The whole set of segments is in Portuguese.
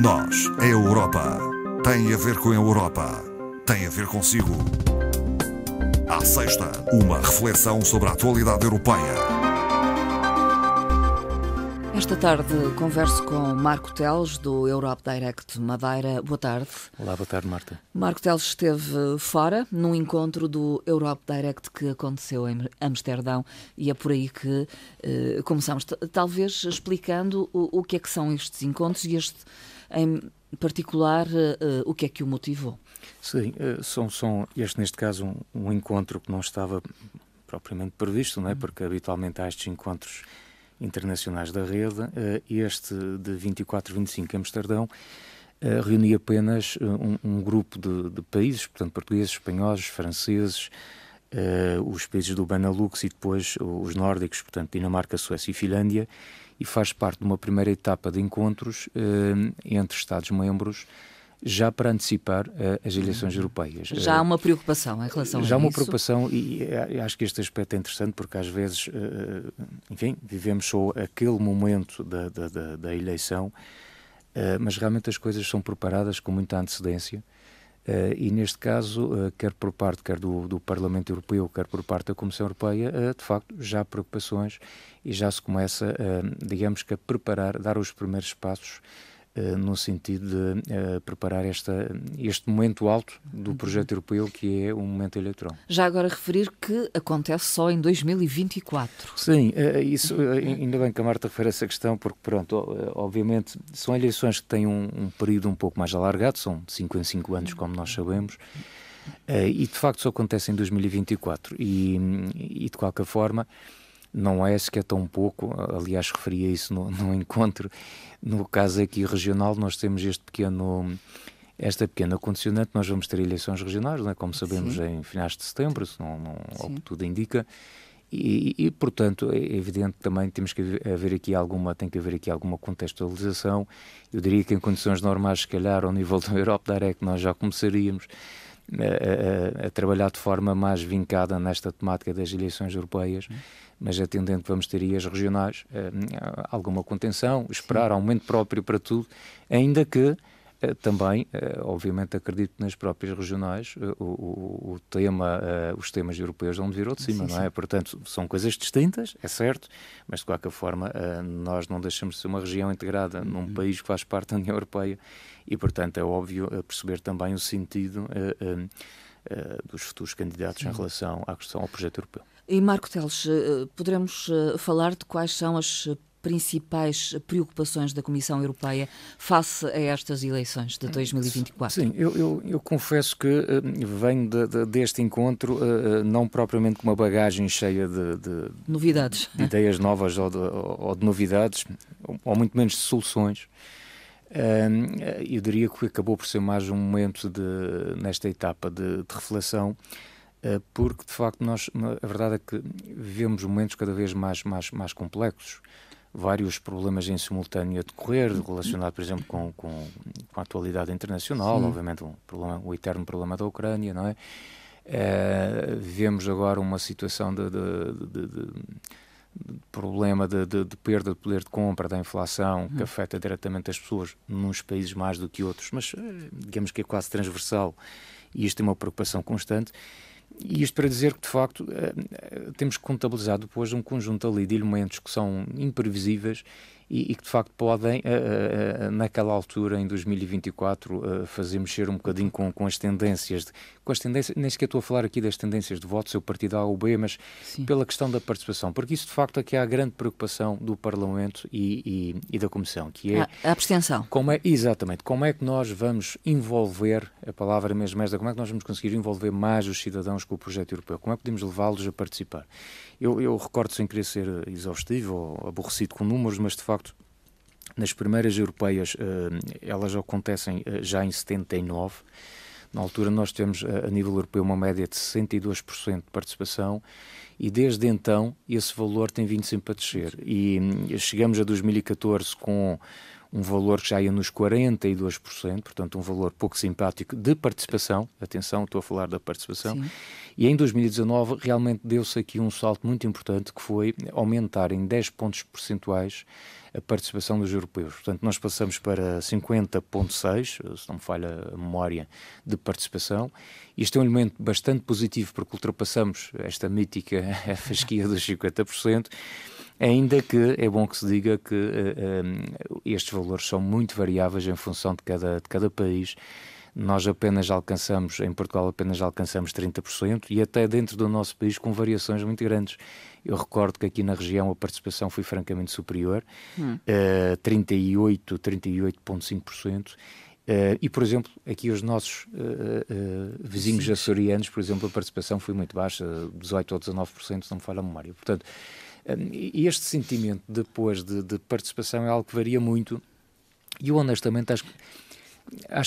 Nós, a Europa, tem a ver com a Europa, tem a ver consigo. À sexta, uma reflexão sobre a atualidade europeia. Esta tarde converso com Marco Teles, do Europe Direct Madeira. Boa tarde. Olá, boa tarde, Marta. Marco Teles esteve fora num encontro do Europe Direct que aconteceu em Amsterdão e é por aí que começamos. Talvez explicando o que é que são estes encontros e este, em particular, o que é que o motivou. Sim, este neste caso um encontro que não estava propriamente previsto, não é? Porque habitualmente há estes encontros internacionais da rede, este de 24 e 25 em Amsterdão reunia apenas um grupo de países, portanto portugueses, espanhóis, franceses, os países do Benelux e depois os nórdicos, portanto Dinamarca, Suécia e Finlândia, e faz parte de uma primeira etapa de encontros entre Estados-membros, já para antecipar as eleições europeias. Já há uma preocupação em relação a isso? Já há uma preocupação e acho que este aspecto é interessante porque às vezes, enfim, vivemos só aquele momento da eleição, mas realmente as coisas são preparadas com muita antecedência e neste caso, quer por parte do Parlamento Europeu, quer por parte da Comissão Europeia, de facto já há preocupações e já se começa, digamos que a preparar, dar os primeiros passos no sentido de preparar este momento alto do projeto europeu, que é o momento eleitoral. Já agora referir que acontece só em 2024. Sim, isso, ainda bem que a Marta refere essa questão, porque pronto, obviamente são eleições que têm um período um pouco mais alargado, são de 5 em 5 anos, como nós sabemos, e de facto só acontece em 2024 e de qualquer forma não é sequer tão pouco, aliás referia isso no encontro. No caso aqui regional, nós temos esta pequena condicionante, nós vamos ter eleições regionais, não é? Como sabemos, sim, em finais de setembro, ao que tudo indica, e portanto é evidente também tem que haver aqui alguma contextualização. Eu diria que em condições normais, se calhar, ao nível do Europe Direct, nós já começaríamos a trabalhar de forma mais vincada nesta temática das eleições europeias, mas atendendo que vamos ter aí as regionais, alguma contenção, esperar aumento próprio para tudo, ainda que também, obviamente, acredito que nas próprias regionais os temas europeus vão vir ao de cima, não é? Portanto, são coisas distintas, é certo, mas de qualquer forma nós não deixamos de ser uma região integrada num país que faz parte da União Europeia e, portanto, é óbvio perceber também o sentido dos futuros candidatos em relação à questão ao projeto europeu. E Marco Teles, poderemos falar de quais são as principais preocupações da Comissão Europeia face a estas eleições de 2024? Sim, eu confesso que venho deste encontro não propriamente com uma bagagem cheia de novidades, de ideias novas ou de novidades, ou muito menos de soluções. Eu diria que acabou por ser mais um momento nesta etapa de reflexão, porque de facto a verdade é que vivemos momentos cada vez mais complexos, vários problemas em simultâneo a decorrer, relacionado por exemplo com a atualidade internacional, obviamente o eterno problema da Ucrânia, não é? Vivemos agora uma situação de problema de perda de poder de compra, da inflação, que afeta diretamente as pessoas nos países mais do que outros, mas digamos que é quase transversal e isto é uma preocupação constante. E isto para dizer que, de facto, temos que contabilizar depois um conjunto ali de elementos que são imprevisíveis e que, de facto, podem, naquela altura, em 2024, fazer mexer um bocadinho com as tendências. Nem sequer estou a falar aqui das tendências de voto, seu partido A ou B, mas pela questão da participação. Porque isso, de facto, aqui há a grande preocupação do Parlamento e da Comissão, que é a abstenção. Exatamente. Como é que nós vamos envolver, a palavra mesmo esta, como é que nós vamos conseguir envolver mais os cidadãos com o projeto europeu? Como é que podemos levá-los a participar? Eu recordo, sem querer ser exaustivo ou aborrecido com números, mas de facto, nas primeiras europeias, elas acontecem já em 79. Na altura nós temos a nível europeu uma média de 62% de participação e desde então esse valor tem vindo sempre a descer. E chegamos a 2014 com um valor que já ia nos 42%, portanto um valor pouco simpático de participação, atenção, estou a falar da participação, sim. E em 2019 realmente deu-se aqui um salto muito importante, que foi aumentar em 10 pontos percentuais a participação dos europeus. Portanto, nós passamos para 50,6, se não me falha a memória, de participação. Isto é um elemento bastante positivo, porque ultrapassamos esta mítica fasquia dos 50%, ainda que é bom que se diga que estes valores são muito variáveis em função de cada país. Nós apenas alcançamos, em Portugal apenas alcançamos 30% e até dentro do nosso país com variações muito grandes. Eu recordo que aqui na região a participação foi francamente superior, 38,5%. E, por exemplo, aqui os nossos vizinhos açorianos, por exemplo, a participação foi muito baixa, 18% ou 19%, se não me falha a memória. Portanto, este sentimento depois de participação é algo que varia muito e eu honestamente acho que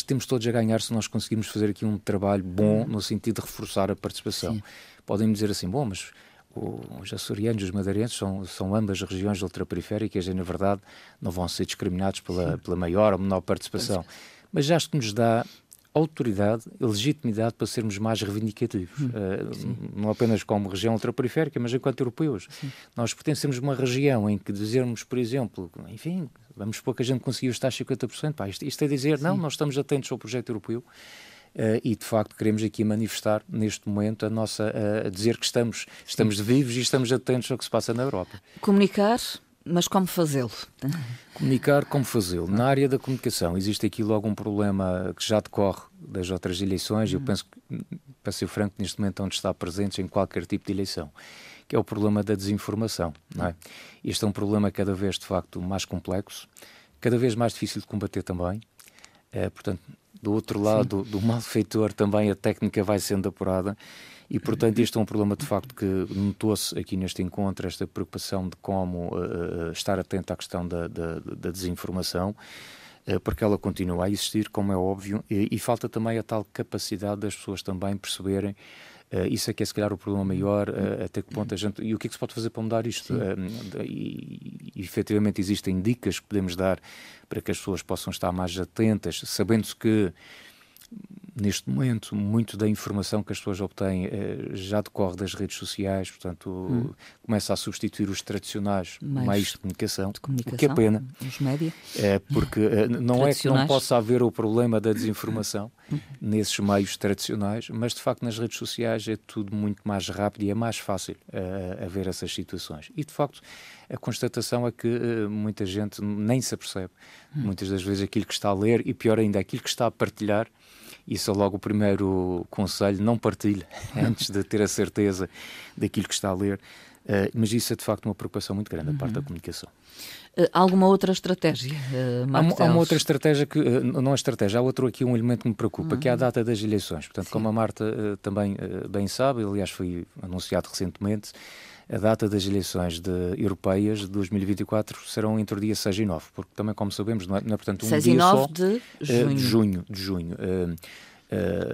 temos todos a ganhar se nós conseguirmos fazer aqui um trabalho bom no sentido de reforçar a participação. Sim. Podem dizer assim, bom, mas os açorianos e os madeirenses são ambas regiões ultraperiféricas e, na verdade, não vão ser discriminados pela maior ou menor participação. Mas já acho que nos dá autoridade e legitimidade para sermos mais reivindicativos. Não apenas como região ultraperiférica, mas enquanto europeus. Sim. Nós pertencemos a uma região em que dizermos, por exemplo, enfim, vamos supor que a gente conseguiu estar 50%. Pá, isto é dizer, sim, não, nós estamos atentos ao projeto europeu e, de facto, queremos aqui manifestar, neste momento, a dizer que estamos vivos e estamos atentos ao que se passa na Europa. Comunicar, mas como fazê-lo? Comunicar, como fazê-lo? Na área da comunicação, existe aqui logo um problema que já decorre das outras eleições, e eu penso que, para ser franco, neste momento onde está presente em qualquer tipo de eleição, que é o problema da desinformação, não é? Este é um problema cada vez, de facto, mais complexo, cada vez mais difícil de combater também. Portanto, do outro lado, do malfeitor, também a técnica vai sendo apurada. E, portanto, este é um problema, de facto, que notou-se aqui neste encontro, esta preocupação de como estar atento à questão da desinformação, porque ela continua a existir, como é óbvio, e falta também a tal capacidade das pessoas também perceberem. Isso é que é, se calhar, o problema maior, até que ponto a gente... E o que é que se pode fazer para mudar isto? E efetivamente existem dicas que podemos dar para que as pessoas possam estar mais atentas, sabendo-se que neste momento, muito da informação que as pessoas obtêm já decorre das redes sociais, portanto, começa a substituir os tradicionais meios de comunicação, o que é pena. Os média. Porque não é que não possa haver o problema da desinformação nesses meios tradicionais, mas de facto nas redes sociais é tudo muito mais rápido e é mais fácil haver essas situações. E de facto a constatação é que muita gente nem se apercebe, muitas das vezes, aquilo que está a ler e, pior ainda, aquilo que está a partilhar. Isso é logo o primeiro conselho, não partilhe antes de ter a certeza daquilo que está a ler. Mas isso é de facto uma preocupação muito grande da parte da comunicação. Alguma outra estratégia, Há uma outra estratégia que, não é estratégia, há outro aqui, um elemento que me preocupa, que é a data das eleições. Portanto, como a Marta também bem sabe, aliás foi anunciado recentemente, a data das eleições europeias de 2024 serão entre o dia 6 e 9, porque também, como sabemos, não é portanto, um 6 dia e 9 só, de junho. De junho.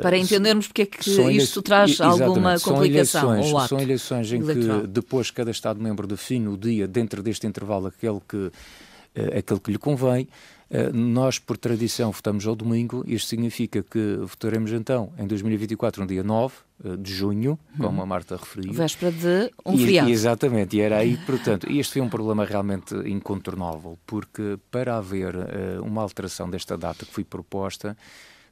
Para entendermos porque é que isto traz alguma complicação. São eleições em que depois cada Estado-membro define o dia dentro deste intervalo aquele que lhe convém. Nós, por tradição, votamos ao domingo. Isto significa que votaremos então em 2024, no dia 9 de junho, como a Marta referiu. Véspera de um feriado. Exatamente, e era aí, portanto, este foi um problema realmente incontornável, porque para haver uma alteração desta data que foi proposta,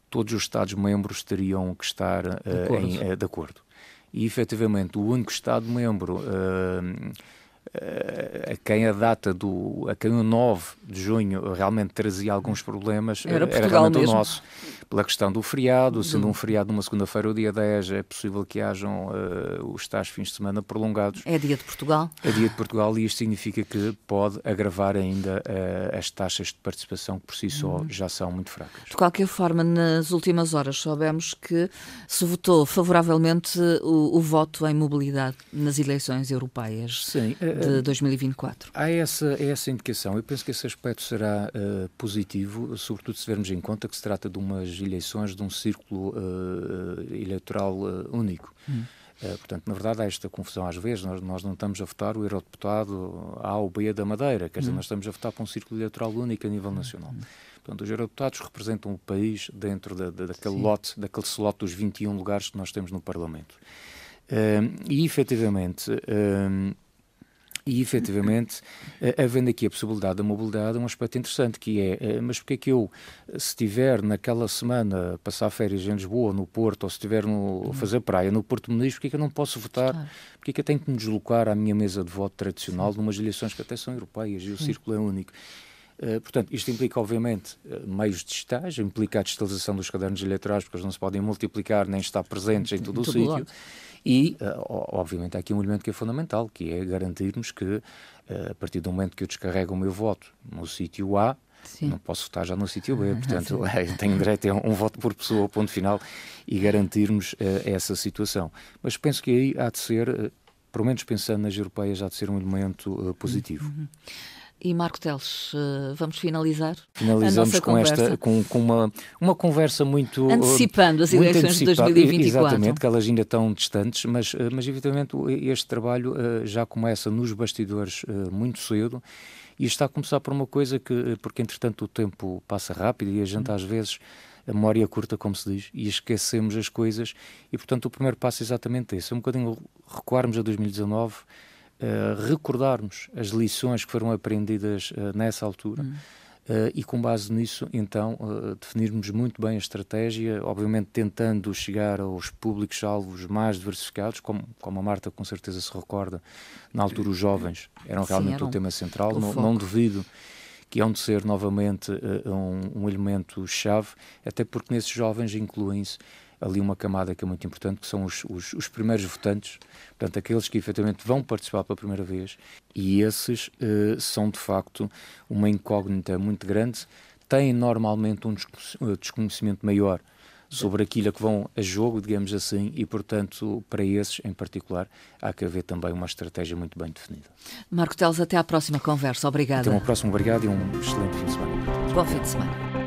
todos os Estados-membros teriam que estar de acordo. E, efetivamente, o único Estado-membro a quem o 9 de junho realmente trazia alguns problemas era realmente mesmo. O nosso, pela questão do feriado, sendo um feriado numa segunda-feira, o dia 10, é possível que hajam os tais fins de semana prolongados. É dia de Portugal. É dia de Portugal, e isto significa que pode agravar ainda as taxas de participação, que por si só já são muito fracas. De qualquer forma, nas últimas horas soubemos que se votou favoravelmente o voto em mobilidade nas eleições europeias. Sim, de 2024. Há essa indicação. Eu penso que esse aspecto será positivo, sobretudo se tivermos em conta que se trata de umas eleições de um círculo eleitoral único. Portanto, na verdade, há esta confusão às vezes. Nós não estamos a votar o eurodeputado A ou B da Madeira, quer dizer, nós estamos a votar para um círculo eleitoral único a nível nacional. Portanto, os eurodeputados representam o país dentro daquele lote, daquele slot dos 21 lugares que nós temos no Parlamento. E, efetivamente, havendo aqui a possibilidade da mobilidade, é um aspecto interessante, que é, mas porque é que eu, se estiver naquela semana a passar férias em Lisboa, no Porto, ou se estiver a fazer praia no Porto Muniz, porque é que eu não posso votar? Claro. Porque é que eu tenho que me deslocar à minha mesa de voto tradicional, numas eleições que até são europeias e o círculo é único? Portanto, isto implica, obviamente, meios digitais, implica a digitalização dos cadernos eleitorais, porque eles não se podem multiplicar nem estar presentes em todo o sítio. E, obviamente, há aqui um elemento que é fundamental, que é garantirmos que, a partir do momento que eu descarrego o meu voto no sítio A, não posso votar já no sítio B. Portanto, tenho direito a um voto por pessoa, ponto final, e garantirmos essa situação. Mas penso que aí há de ser, pelo menos pensando nas europeias, há de ser um elemento positivo. E Marco Teles, vamos finalizar? Finalizamos a nossa com conversa. Com uma conversa muito... Antecipando as eleições de 2024. Exatamente, que elas ainda estão distantes, mas evidentemente este trabalho já começa nos bastidores muito cedo e está a começar por uma coisa porque entretanto o tempo passa rápido e a gente às vezes... A memória é curta, como se diz, e esquecemos as coisas e, portanto, o primeiro passo é exatamente esse. É um bocadinho recuarmos a 2019, recordarmos as lições que foram aprendidas nessa altura e, com base nisso, então, definirmos muito bem a estratégia, obviamente tentando chegar aos públicos-alvos mais diversificados, como a Marta com certeza se recorda, na altura os jovens eram realmente o tema central, não duvido que hão de ser novamente um elemento-chave, até porque nesses jovens incluem-se ali uma camada que é muito importante, que são os primeiros votantes, portanto, aqueles que efetivamente vão participar pela primeira vez, e esses são, de facto, uma incógnita muito grande, têm normalmente um desconhecimento maior sobre aquilo que vão a jogo, digamos assim, e, portanto, para esses em particular, há que haver também uma estratégia muito bem definida. Marco Teles, até à próxima conversa. Obrigada. Até uma próxima, obrigado e um excelente fim de semana. Bom fim de semana.